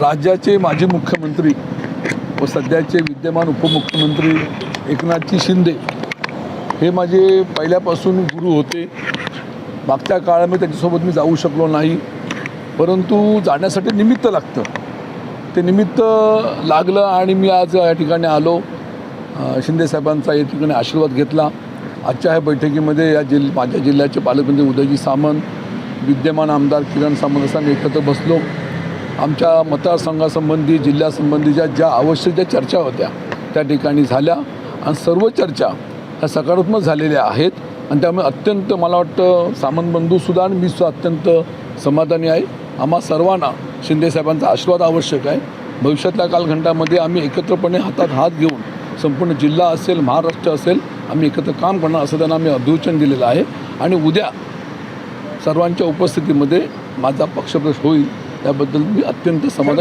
राज्याचे माजी मुख्यमंत्री व सध्याचे विद्यमान उपमुख्यमंत्री एकनाथजी शिंदे हे माझे पहिल्यापासून गुरु होते। मागच्या काळामध्ये त्यांच्यासोबत मी जाऊ शकलो नाही, परंतु जाण्यासाठी निमित्त लागतं। ते निमित्त लागलं आणि मी आज या ठिकाणी आलो। शिंदे साहेबांचा या ठिकाणी आशीर्वाद घेतला। आजच्या ह्या बैठकीमध्ये माझ्या जिल्ह्याचे पालकमंत्री उदयजी सामंत, विद्यमान आमदार किरण सामंत असा आम्ही एकत्र बसलो। आमच्या मतदारसंघासंबंधी जिल्ह्यासंबंधीच्या ज्या आवश्यक ज्या चर्चा होत्या त्या ठिकाणी झाल्या आणि सर्व चर्चा ह्या सकारात्मक झालेल्या आहेत आणि त्यामुळे अत्यंत मला वाटतं सामंत बंधूसुद्धा आणि मी सुद्धा अत्यंत समाधानी आहे। आम्हा सर्वांना शिंदेसाहेबांचा आशीर्वाद आवश्यक आहे। भविष्यातल्या कालखंडामध्ये आम्ही एकत्रपणे हातात हात घेऊन संपूर्ण जिल्हा असेल, महाराष्ट्र असेल, आम्ही एकत्र काम करणार असं त्यांना आम्ही अभिवचन दिलेलं आहे आणि उद्या सर्वांच्या उपस्थितीमध्ये माझा पक्षप्रवेश होईल, त्याबद्दल मी अत्यंत समाधानी